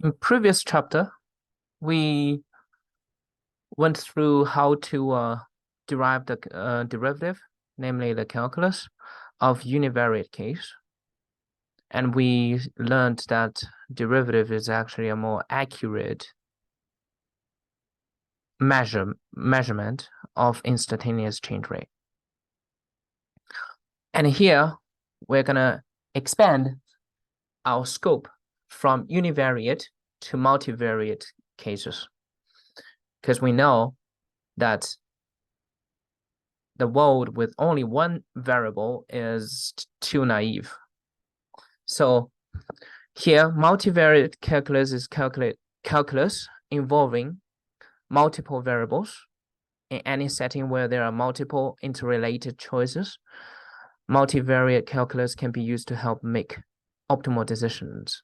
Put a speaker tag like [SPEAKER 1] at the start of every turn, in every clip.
[SPEAKER 1] In previous chapter, we went through how to derive the derivative, namely the calculus of univariate case. And we learned that derivative is actually a more accurate measurement of instantaneous change rate. And here we're gonna expand our scope from univariate to multivariate cases, because we know that the world with only one variable is too naive. So here, multivariate calculus is calculus involving multiple variables in any setting where there are multiple interrelated choices. Multivariate calculus can be used to help make optimal decisions.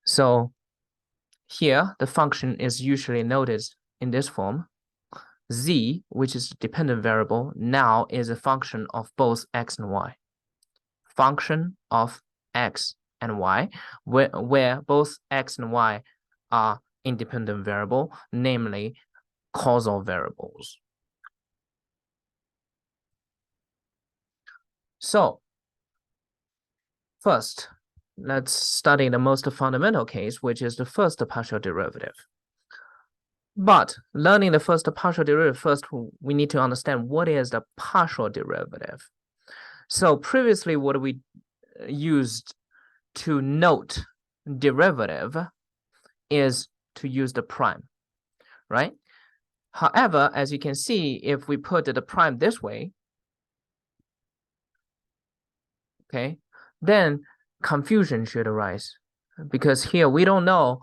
[SPEAKER 1] So here, the function is usually noted in this form. Z, which is a dependent variable, now is a function of both x and y. Function of x and y, where both x and y are independent variable, namely causal variables. So first, let's study the most fundamental case, which is the first partial derivative. But learning the first partial derivative, first we need to understand what is the partial derivative. So previously, what we used to note derivative is to use the prime, right? However, as you can see, if we put the prime this way, okay, then confusion should arise, because here we don't know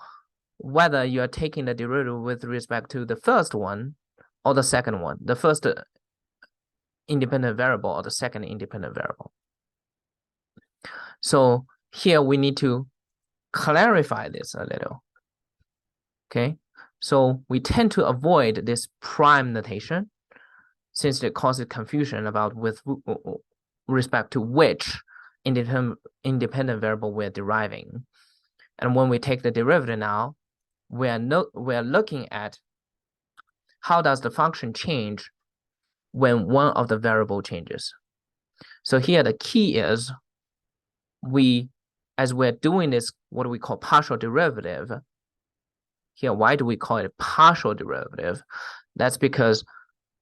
[SPEAKER 1] whether you are taking the derivative with respect to the first one or the second one, the first independent variable or the second independent variable. So here we need to clarify this a little. Okay, so we tend to avoid this prime notation since it causes confusion about with respect to which independent variable we're deriving. And when we take the derivative now, we're looking at how does the function change when one of the variable changes. So here the key is as we're doing this, what we call partial derivative. Here, why do we call it partial derivative? That's because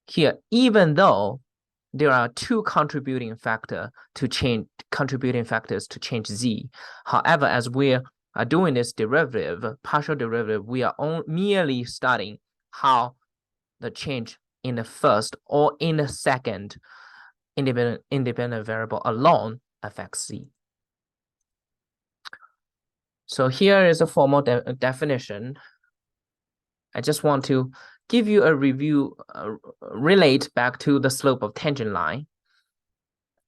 [SPEAKER 1] here, even though there are two contributing factors to change z, however, as we are doing this derivative, partial derivative, we are merely studying how the change in the first or in the second independent variable alone affects z. So here is a formal definition. I just want to give you a review, relate back to the slope of tangent line,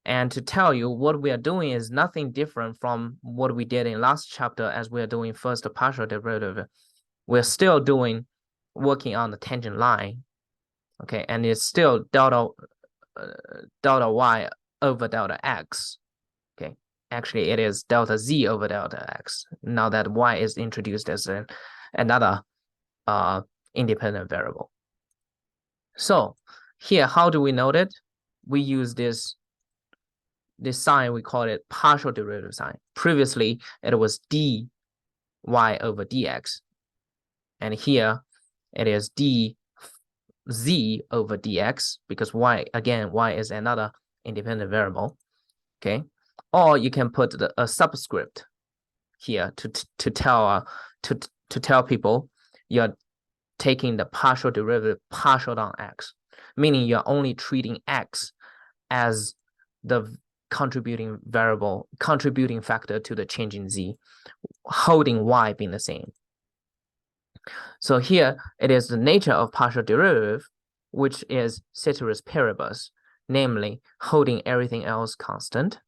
[SPEAKER 1] and to tell you what we are doing is nothing different from what we did in last chapter as we are doing first partial derivative. We're still working on the tangent line, okay, and it's still delta y over delta x, okay. Actually, it is delta z over delta x, now that y is introduced as another independent variable. So here, how do we note it? We use this sign, we call it partial derivative sign. Previously, it was dy over dx. And here, it is dz over dx, because y is another independent variable, okay? Or you can put a subscript here to tell people you're taking the partial derivative partial on x, meaning you're only treating x as the contributing factor to the change in z, holding y being the same. So here it is the nature of partial derivative, which is ceteris paribus, namely holding everything else constant.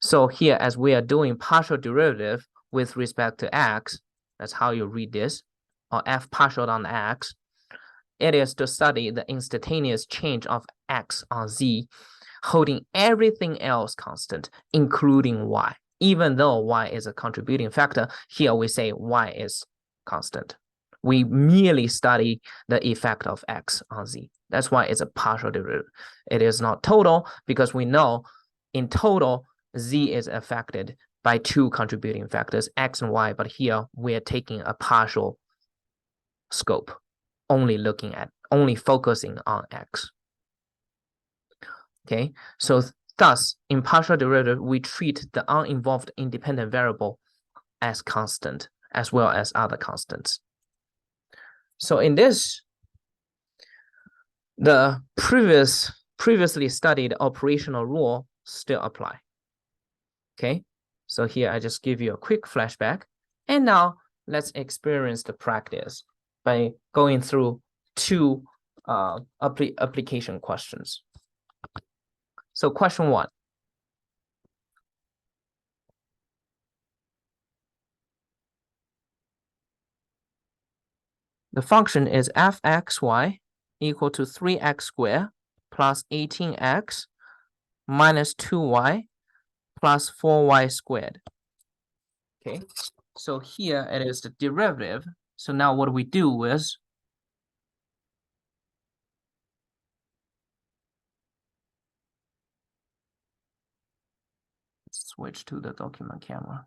[SPEAKER 1] So here, as we are doing partial derivative with respect to x, that's how you read this, or f partial on x, it is to study the instantaneous change of x on z, holding everything else constant, including y. even though y is a contributing factor, here we say y is constant. We merely study the effect of x on z. That's why it's a partial derivative. It is not total because we know in total, z is affected by two contributing factors, x and y, but here we're taking a partial scope, only focusing on x. Okay, so thus, in partial derivative, we treat the uninvolved independent variable as constant, as well as other constants. So in this, the previously studied operational rule still apply. Okay, so here I just give you a quick flashback. And now let's experience the practice by going through two application questions. So question 1. The function is fxy equal to 3x squared plus 18x minus 2y plus 4y squared. Okay, so here it is the derivative. So now what we do is switch to the document camera.